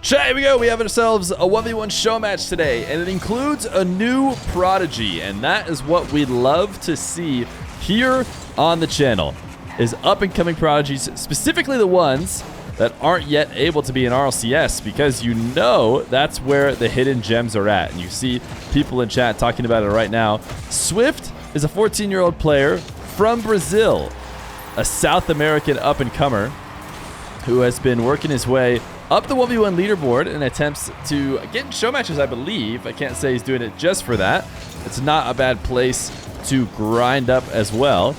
Chat, here we go. We have ourselves a 1v1 show match today, and it includes a new Prodigy, and that is what we love to see here on the channel, is up-and-coming Prodigies, specifically the ones that aren't yet able to be in RLCS, because you know that's where the hidden gems are at. And you see people in chat talking about it right now. Swift is a 14-year-old player from Brazil, a South American up-and-comer who has been working his way up the 1v1 leaderboard in attempts to get in show matches, I believe. I can't say he's doing it just for that. It's not a bad place to grind up as well.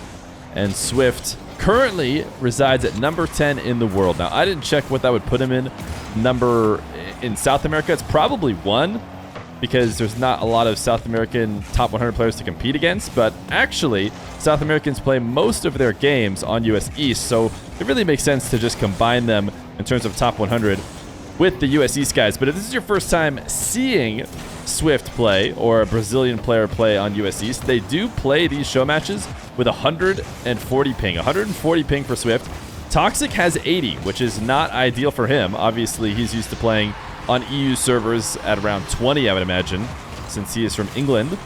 And Swift currently resides at number 10 in the world. Now, I didn't check what that would put him in. In South America, it's probably 1, because there's not a lot of South American top 100 players to compete against. But actually, South Americans play most of their games on US East, so it really makes sense to just combine them in terms of top 100 with the US East guys. But if this is your first time seeing Swift play, or a Brazilian player play on US East, they do play these show matches with 140 ping. 140 ping for Swift. Toxiic has 80, which is not ideal for him. Obviously, he's used to playing on EU servers at around 20, I would imagine, since he is from England.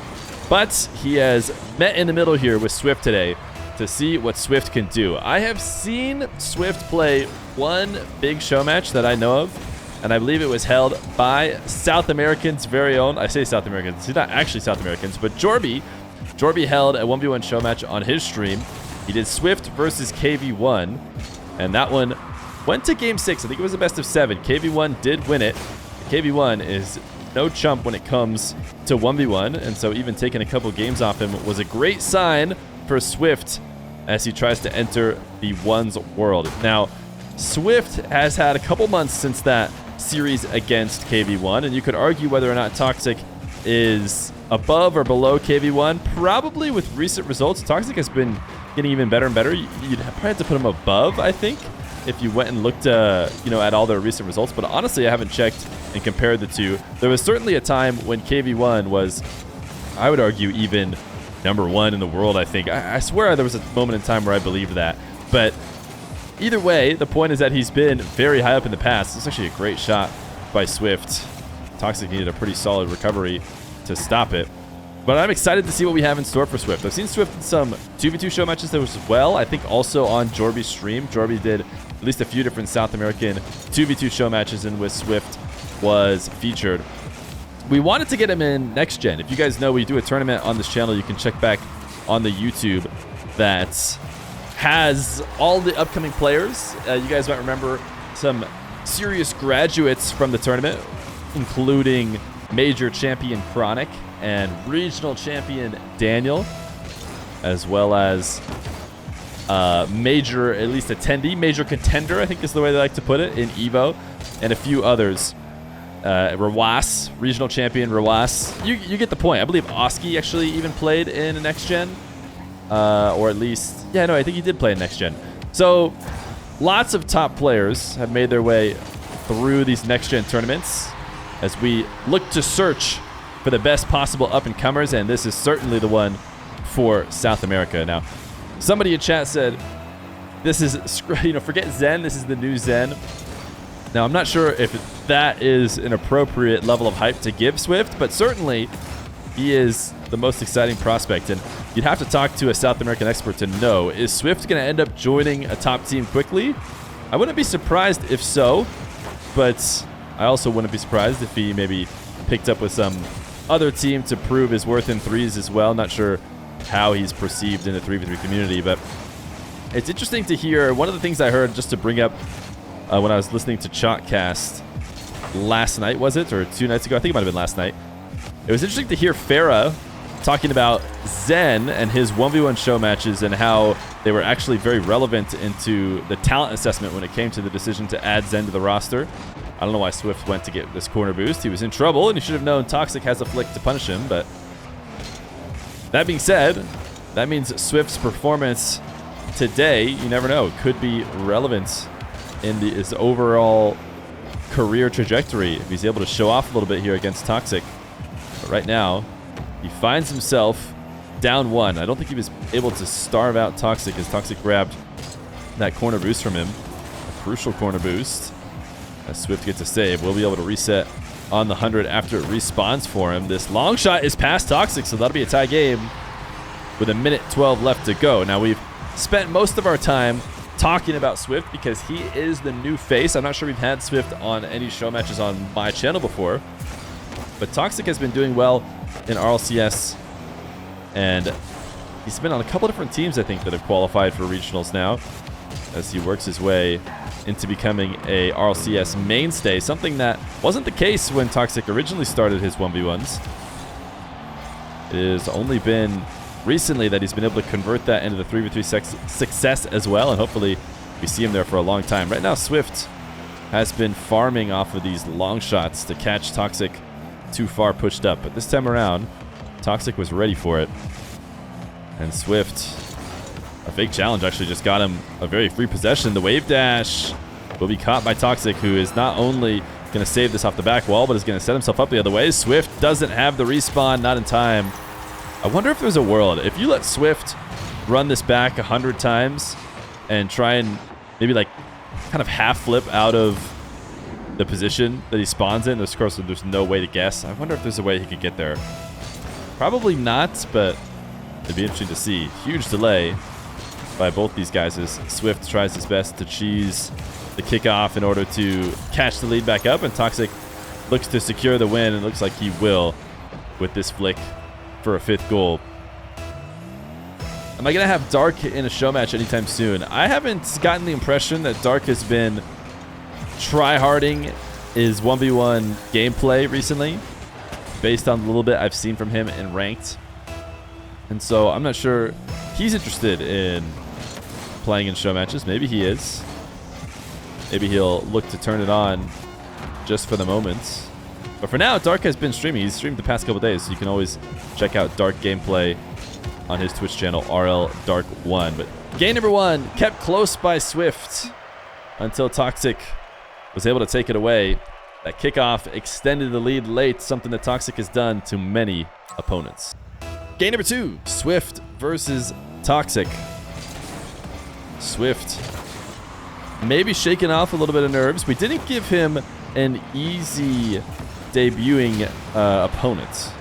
But he has met in the middle here with Swift today to see what Swift can do. I have seen Swift play one big show match that I know of, and I believe it was held by South Americans' very own, I say South Americans, he's not actually South Americans, but Jorby. Jorby held a 1v1 show match on his stream. He did Swift versus KV1, and that one went to game 6. I think it was a best of 7. KV1 did win it. KV1 is no chump when it comes to 1v1, and so even taking a couple games off him was a great sign for Swift as he tries to enter the ones world. Now, Swift has had a couple months since that series against KV1, and you could argue whether or not Toxiic is above or below KV1. Probably with recent results, Toxiic has been getting even better and better. You'd probably have to put him above, I think, if you went and looked at all their recent results. But honestly, I haven't checked and compared the two. There was certainly a time when KV1 was, I would argue, even number 1 in the world, I think. I swear there was a moment in time where I believed that. But either way, the point is that he's been very high up in the past. It's actually a great shot by Swift. Toxiic needed a pretty solid recovery to stop it. But I'm excited to see what we have in store for Swift. I've seen Swift in some 2v2 show matches there as well. I think also on Jorby's stream. Jorby did at least a few different South American 2v2 show matches in which Swift was featured. We wanted to get him in next gen. If you guys know, we do a tournament on this channel. You can check back on the YouTube that has all the upcoming players. You guys might remember some serious graduates from the tournament, including Major Champion Chronic and Regional Champion Daniel, as well as Major, at least attendee, Major Contender, I think is the way they like to put it, in EVO, and a few others. Rawas, Regional Champion Rawas. You get the point. I believe Oski actually even played in Next Gen. Or at least, yeah, no, I think he did play in Next Gen. So lots of top players have made their way through these Next Gen tournaments as we look to search for the best possible up-and-comers, and this is certainly the one for South America. Now, somebody in chat said, this is, forget Zen, this is the new Zen. Now, I'm not sure if that is an appropriate level of hype to give Swift, but certainly he is the most exciting prospect, and you'd have to talk to a South American expert to know, is Swift going to end up joining a top team quickly? I wouldn't be surprised if so, but I also wouldn't be surprised if he maybe picked up with some other team to prove his worth in threes as well. Not sure how he's perceived in the 3v3 community, but it's interesting to hear. One of the things I heard, just to bring up, when I was listening to Chalkcast last night, was it? Or 2 nights ago? I think it might have been last night. It was interesting to hear Farah talking about Zen and his 1v1 show matches and how they were actually very relevant into the talent assessment when it came to the decision to add Zen to the roster. I don't know why Swift went to get this corner boost. He was in trouble, and he should have known Toxiic has a flick to punish him. But that being said, that means Swift's performance today, you never know, could be relevant in his overall career trajectory if he's able to show off a little bit here against Toxiic. But right now, he finds himself down 1. I don't think he was able to starve out Toxiic as Toxiic grabbed that corner boost from him. A crucial corner boost. As Swift gets a save, we'll be able to reset on the 100 after it respawns for him. This long shot is past Toxic, so that'll be a tie game with a minute 12 left to go. Now, we've spent most of our time talking about Swift because he is the new face. I'm not sure we've had Swift on any show matches on my channel before, but Toxic has been doing well in RLCS, and he's been on a couple different teams, I think, that have qualified for regionals now as he works his way into becoming a RLCS mainstay, something that wasn't the case when Toxic originally started his 1v1s. It has only been recently that he's been able to convert that into the 3v3 success as well, and hopefully we see him there for a long time. Right now, Swift has been farming off of these long shots to catch Toxic too far pushed up, but this time around, Toxic was ready for it. And Swift, a fake challenge actually just got him a very free possession. The wave dash will be caught by Toxic, who is not only going to save this off the back wall, but is going to set himself up the other way. Swift doesn't have the respawn, not in time. I wonder if there's a world, if you let Swift run this back 100 times and try and maybe like kind of half flip out of the position that he spawns in. Of course, there's no way to guess. I wonder if there's a way he could get there. Probably not, but it'd be interesting to see. Huge delay by both these guys as Swift tries his best to cheese the kickoff in order to catch the lead back up, and Toxic looks to secure the win, and it looks like he will with this flick for a 5th goal. Am I going to have Dark in a show match anytime soon? I haven't gotten the impression that Dark has been try-harding his 1v1 gameplay recently, based on the little bit I've seen from him in ranked. And so I'm not sure he's interested in playing in show matches. Maybe he is. Maybe he'll look to turn it on just for the moment. But for now, Dark has been streaming. He's streamed the past couple days, so you can always check out Dark gameplay on his Twitch channel, RL Dark 1. But game number 1 kept close by Swift until Toxic was able to take it away. That kickoff extended the lead late, something that Toxic has done to many opponents. Game number 2, Swift versus Toxic. Swift maybe shaking off a little bit of nerves. We didn't give him an easy debuting opponent.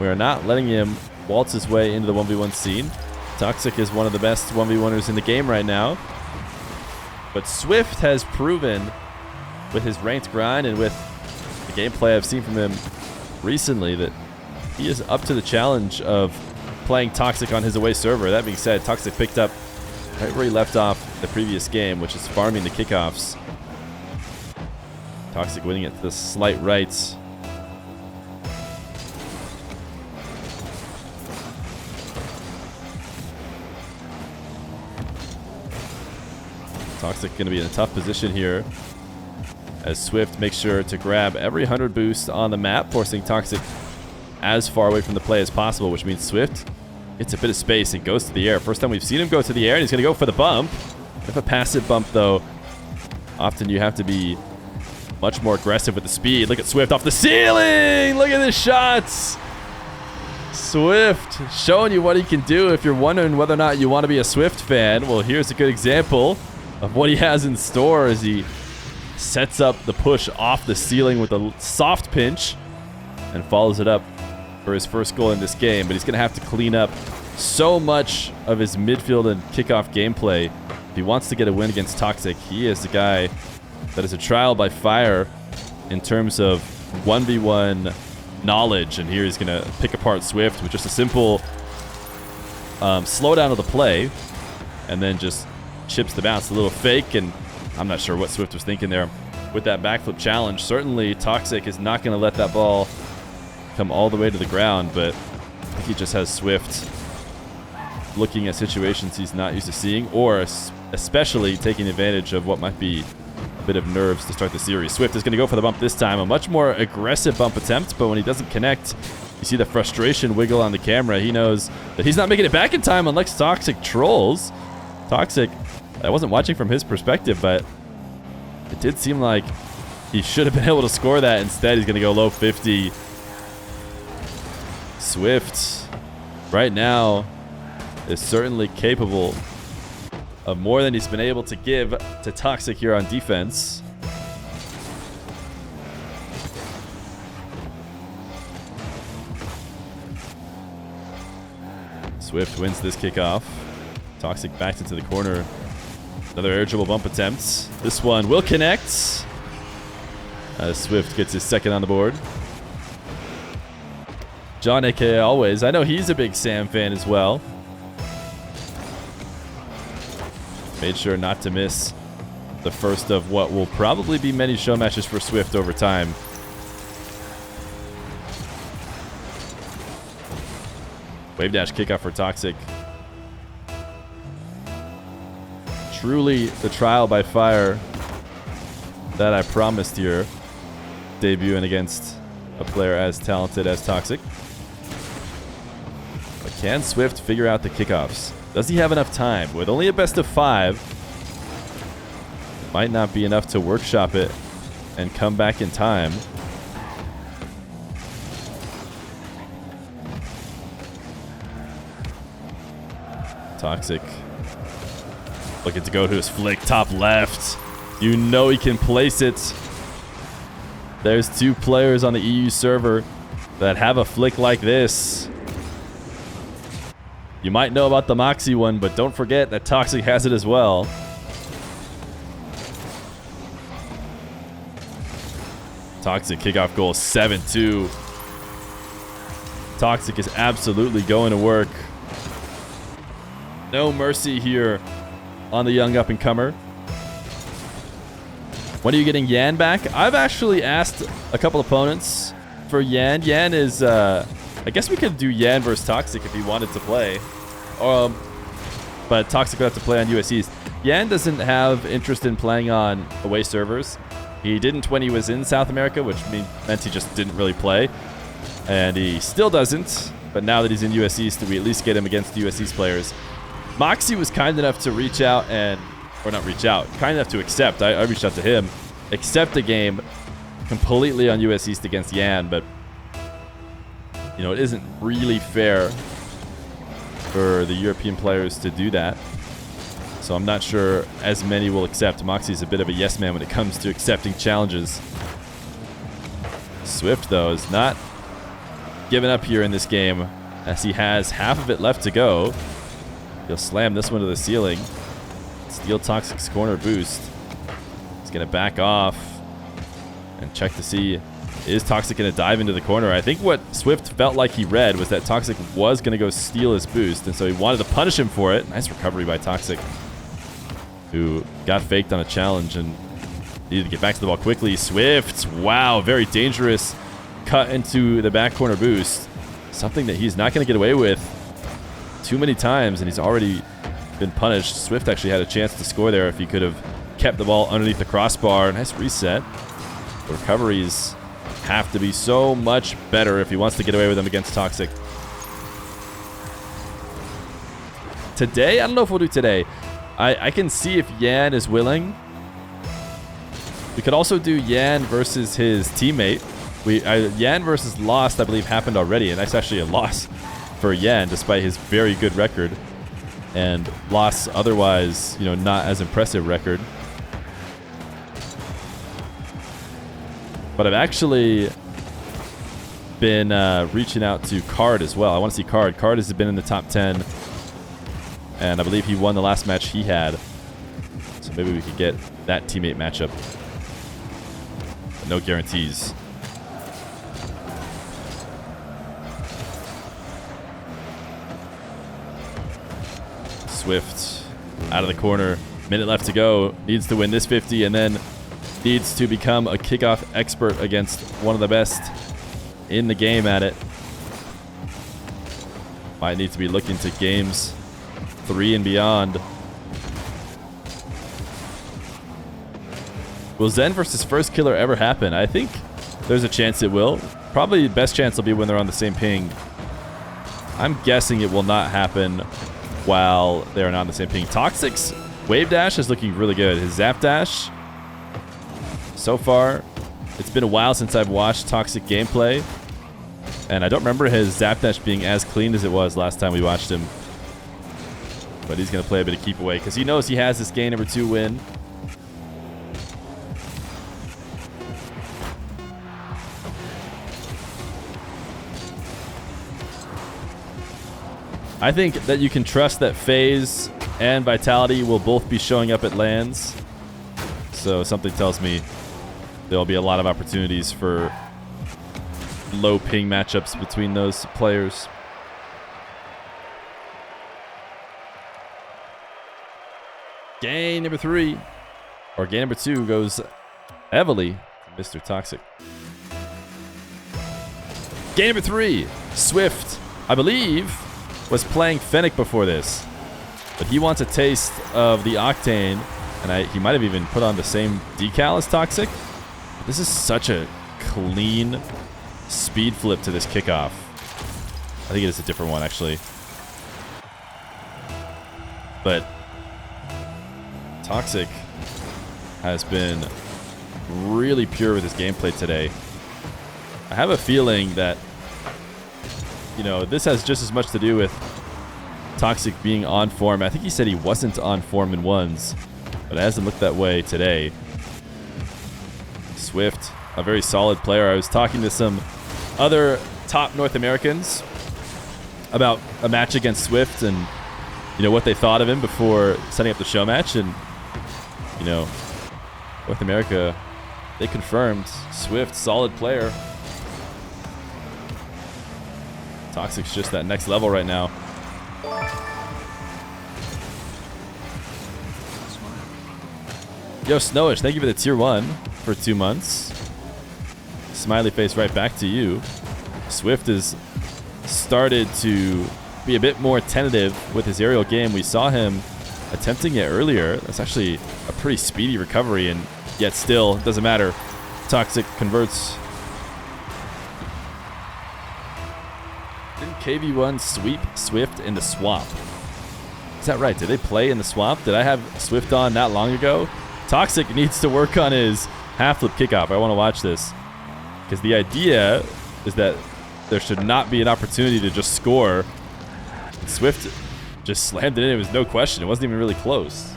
We're not letting him waltz his way into the 1v1 scene. Toxic is one of the best 1v1ers in the game right now. But Swift has proven with his ranked grind and with the gameplay I've seen from him recently that he is up to the challenge of playing Toxic on his away server. That being said, Toxic picked up right where he left off the previous game, which is farming the kickoffs. Toxic winning it to the slight right. Toxic going to be in a tough position here as Swift makes sure to grab every 100 boost on the map, forcing Toxic as far away from the play as possible, which means Swift gets a bit of space and goes to the air. First time we've seen him go to the air, and he's going to go for the bump. If a passive bump, though, often you have to be much more aggressive with the speed. Look at Swift off the ceiling! Look at the shots! Swift showing you what he can do. If you're wondering whether or not you want to be a Swift fan, well, here's a good example of what he has in store as he sets up the push off the ceiling with a soft pinch and follows it up for his first goal in this game. But he's going to have to clean up so much of his midfield and kickoff gameplay if he wants to get a win against Toxic. He is the guy that is a trial by fire in terms of 1v1 knowledge. And here he's going to pick apart Swift with just a simple slowdown of the play and then just chips the bounce. A little fake, and I'm not sure what Swift was thinking there with that backflip challenge. Certainly Toxic is not going to let that ball come all the way to the ground, but I think he just has Swift looking at situations he's not used to seeing, or especially taking advantage of what might be a bit of nerves to start the series. Swift is going to go for the bump this time, a much more aggressive bump attempt, but when he doesn't connect, you see the frustration wiggle on the camera. He knows that he's not making it back in time unless Toxic trolls. Toxic, I wasn't watching from his perspective, but it did seem like he should have been able to score that. Instead, he's going to go low 50. Swift, right now, is certainly capable of more than he's been able to give to Toxic here on defense. Swift wins this kickoff. Toxic backs into the corner. Another air dribble bump attempt. This one will connect. Swift gets his second on the board. John, aka Always. I know he's a big Sam fan as well. Made sure not to miss the first of what will probably be many show matches for Swift over time. Wave dash kickoff for Toxic. Truly the trial by fire that I promised here. Debuting against a player as talented as Toxic. But can Swift figure out the kickoffs? Does he have enough time? With only a best of 5, might not be enough to workshop it and come back in time. Toxic looking to go to his flick, top left. You know he can place it. There's 2 players on the EU server that have a flick like this. You might know about the Moxie one, but don't forget that Toxic has it as well. Toxic kickoff goal 7-2. Toxic is absolutely going to work. No mercy here on the young up-and-comer. When are you getting Yan back? I've actually asked a couple opponents for Yan. Yan is, I guess we could do Yan versus Toxic if he wanted to play. But Toxic would have to play on US East. Yan doesn't have interest in playing on away servers. He didn't when he was in South America, which meant he just didn't really play. And he still doesn't. But now that he's in US East, we at least get him against US East players. Moxie was kind enough to reach out and... Or not reach out. Kind enough to accept. I reached out to him. Accept a game completely on US East against Yan, but... You know, it isn't really fair for the European players to do that. So I'm not sure as many will accept. Moxie's a bit of a yes man when it comes to accepting challenges. Swift, though, is not giving up here in this game, as he has half of it left to go. He'll slam this one to the ceiling. Steal Toxic's corner boost. He's going to back off and check to see, is Toxic going to dive into the corner? I think what Swift felt like he read was that Toxic was going to go steal his boost, and so he wanted to punish him for it. Nice recovery by Toxic, who got faked on a challenge and needed to get back to the ball quickly. Swift, wow, very dangerous cut into the back corner boost. Something that he's not going to get away with too many times, and he's already been punished. Swift actually had a chance to score there if he could have kept the ball underneath the crossbar. Nice reset. The recoveries have to be so much better if he wants to get away with them against Toxic. Today? I don't know if we'll do today. I can see if Yan is willing. We could also do Yan versus his teammate. Yan versus Lost, I believe, happened already, and that's actually a loss for Yan, despite his very good record. And Lost's otherwise, you know, not as impressive record. But I've actually been reaching out to Card as well. I want to see Card. Card has been in the top 10. And I believe he won the last match he had. So maybe we could get that teammate matchup. But no guarantees. Swift out of the corner. Minute left to go. Needs to win this 50 and then needs to become a kickoff expert against one of the best in the game at it. Might need to be looking to games 3 and beyond. Will Zen versus First Killer ever happen? I think there's a chance it will. Probably the best chance will be when they're on the same ping. I'm guessing it will not happen while they're not on the same ping. Toxic's wave dash is looking really good. His zap dash, so far, it's been a while since I've watched Toxic gameplay, and I don't remember his zap dash being as clean as it was last time we watched him. But he's going to play a bit of keep away because he knows he has this game number 2 win. I think that you can trust that FaZe and Vitality will both be showing up at LANs. So something tells me there'll be a lot of opportunities for low ping matchups between those players. Game number 3, or game number 2, goes heavily to Mr. Toxic. Game number 3, Swift, I believe, was playing Fennec before this, but he wants a taste of the Octane, and he might have even put on the same decal as Toxic. This is such a clean speed flip to this kickoff. I think it is a different one, actually. But Toxic has been really pure with his gameplay today. I have a feeling that, you know, this has just as much to do with Toxic being on form. I think he said he wasn't on form in ones, but it hasn't looked that way today. Swift, a very solid player. I was talking to some other top North Americans about a match against Swift and, you know, what they thought of him before setting up the show match. And, you know, North America, they confirmed Swift, solid player. Toxic's just that next level right now. Yo, Snowish, thank you for the tier 1 for 2 months. Smiley face right back to you. Swift has started to be a bit more tentative with his aerial game. We saw him attempting it earlier. That's actually a pretty speedy recovery, and yet still, it doesn't matter. Toxic converts. Didn't KV1 sweep Swift in the swamp? Is that right? Did they play in the swamp? Did I have Swift on not long ago? Toxic needs to work on his half flip kickoff. I want to watch this, because the idea is that there should not be an opportunity to just score. Swift just slammed it in. It was no question. It wasn't even really close.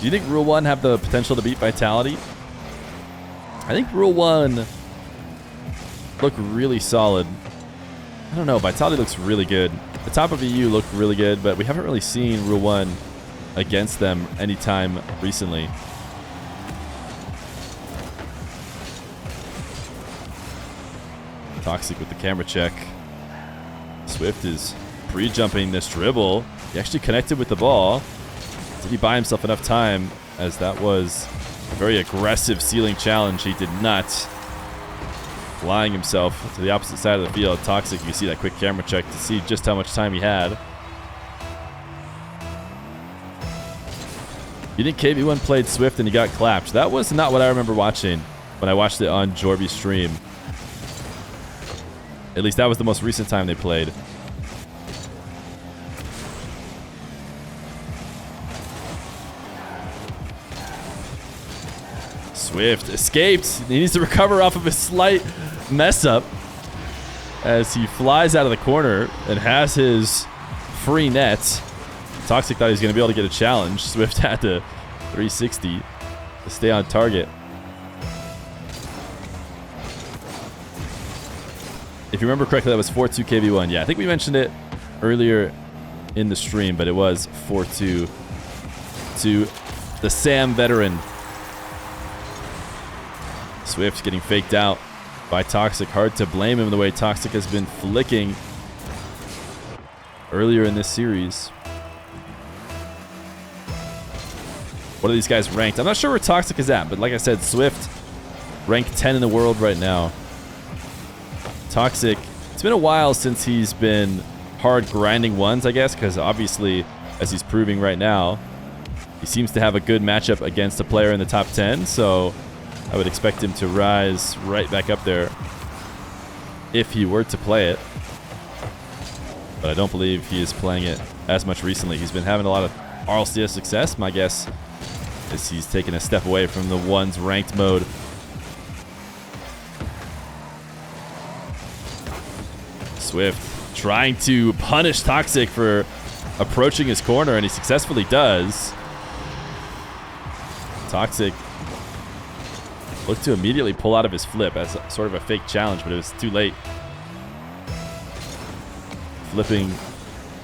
Do you think Rule 1 have the potential to beat Vitality? I think Rule 1 look really solid. I don't know. Vitality looks really good. The top of EU looked really good, but we haven't really seen Rule 1 against them anytime recently. Toxic with the camera check. Swift is pre-jumping this dribble. He actually connected with the ball. Did he buy himself enough time, as that was a very aggressive ceiling challenge? He did not. Flying himself to the opposite side of the field. Toxic, you see that quick camera check to see just how much time he had. You think KV1 played Swift and he got clapped? That was not what I remember watching when I watched it on Jorby's stream. At least that was the most recent time they played. Swift escaped. He needs to recover off of a slight mess up as he flies out of the corner and has his free net. Toxic thought he was going to be able to get a challenge. Swift had to 360 to stay on target. If you remember correctly, that was 4-2 KV1. Yeah, I think we mentioned it earlier in the stream, but it was 4-2 to the Sam veteran. Swift getting faked out by Toxic. Hard to blame him the way Toxic has been flicking earlier in this series. What are these guys ranked? I'm not sure where Toxic is at, but like I said, Swift ranked 10 in the world right now. Toxic, it's been a while since he's been hard grinding ones, I guess, because obviously, as he's proving right now, he seems to have a good matchup against a player in the top 10, so I would expect him to rise right back up there if he were to play it. But I don't believe he is playing it as much recently. He's been having a lot of RLCS success. My guess is he's taken a step away from the ones ranked mode. Swift trying to punish Toxic for approaching his corner, and he successfully does. Toxic looked to immediately pull out of his flip as sort of a fake challenge, but it was too late.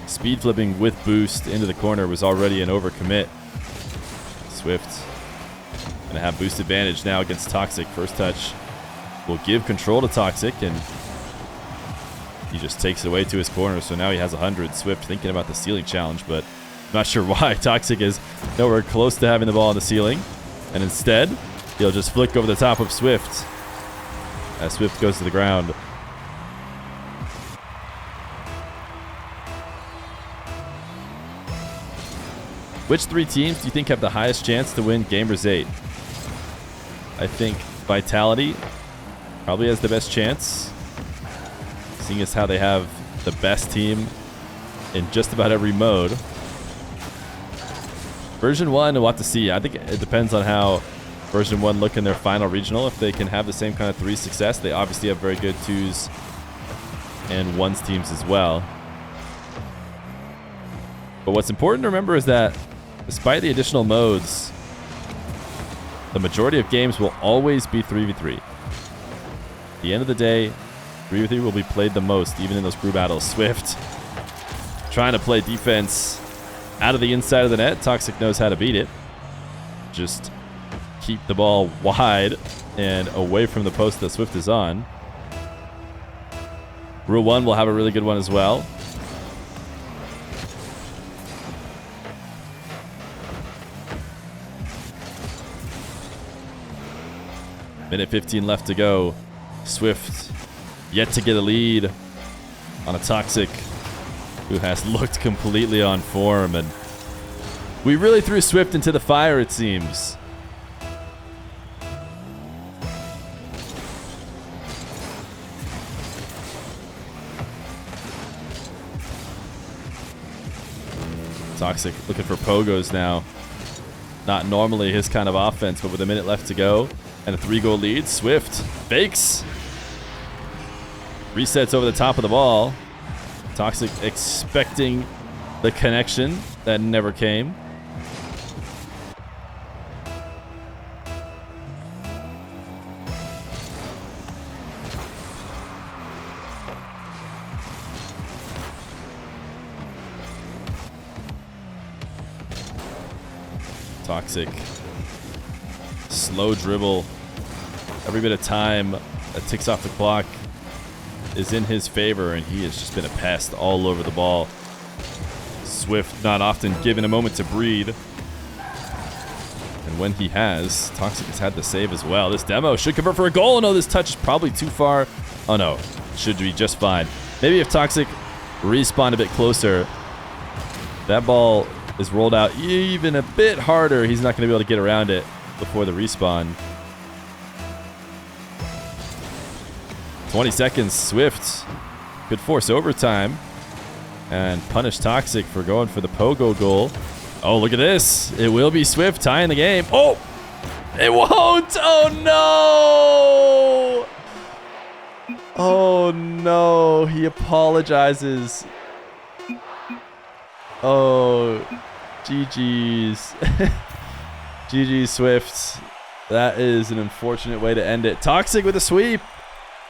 speed flipping with boost into the corner was already an overcommit. Swift gonna have boost advantage now against Toxic. First touch will give control to Toxic, and he just takes it away to his corner. So now he has 100. Swift thinking about the ceiling challenge, but not sure why. Toxic is nowhere close to having the ball on the ceiling, and instead he'll just flick over the top of Swift as Swift goes to the ground. Which 3 teams do you think have the highest chance to win Gamers 8? I think Vitality probably has the best chance, seeing as how they have the best team in just about every mode. Version 1, we'll have to see. I think it depends on how Version 1 look in their final regional. If they can have the same kind of 3 success, they obviously have very good 2s and 1s teams as well. But what's important to remember is that despite the additional modes, the majority of games will always be 3v3. At the end of the day, 3v3 will be played the most, even in those crew battles. Swift trying to play defense out of the inside of the net. Toxic knows how to beat it. Just keep the ball wide and away from the post that Swift is on. Rule 1 will have a really good one as well. Minute 15 left to go. Swift yet to get a lead on a Toxic who has looked completely on form, and we really threw Swift into the fire, it seems. Toxic looking for pogos now. Not normally his kind of offense, but with a minute left to go and a 3-goal lead, Swift fakes. Resets over the top of the ball. Toxic expecting the connection that never came. Toxic. Slow dribble. Every bit of time that ticks off the clock is in his favor, and he has just been a pest all over the ball. Swift not often given a moment to breathe. And when he has, Toxic has had the save as well. This demo should convert for a goal. Oh, no, this touch is probably too far. Oh, no. Should be just fine. Maybe if Toxic respawned a bit closer, that ball is rolled out even a bit harder. He's not going to be able to get around it before the respawn. 20 seconds. Swift could force overtime and punish Toxic for going for the pogo goal. Oh, look at this. It will be Swift tying the game. Oh, it won't. Oh, no. Oh, no. He apologizes. Oh, GG's. GG's, Swift. That is an unfortunate way to end it. Toxic with a sweep.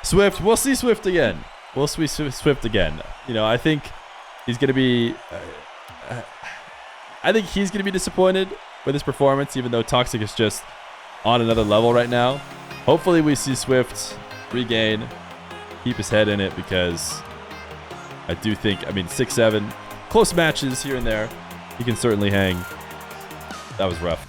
Swift, we'll see Swift again. We'll see Swift again. You know, I think he's going to be... I think he's going to be disappointed with his performance, even though Toxic is just on another level right now. Hopefully we see Swift regain, keep his head in it, because I do think, I mean, 6-7, close matches here and there. He can certainly hang. That was rough.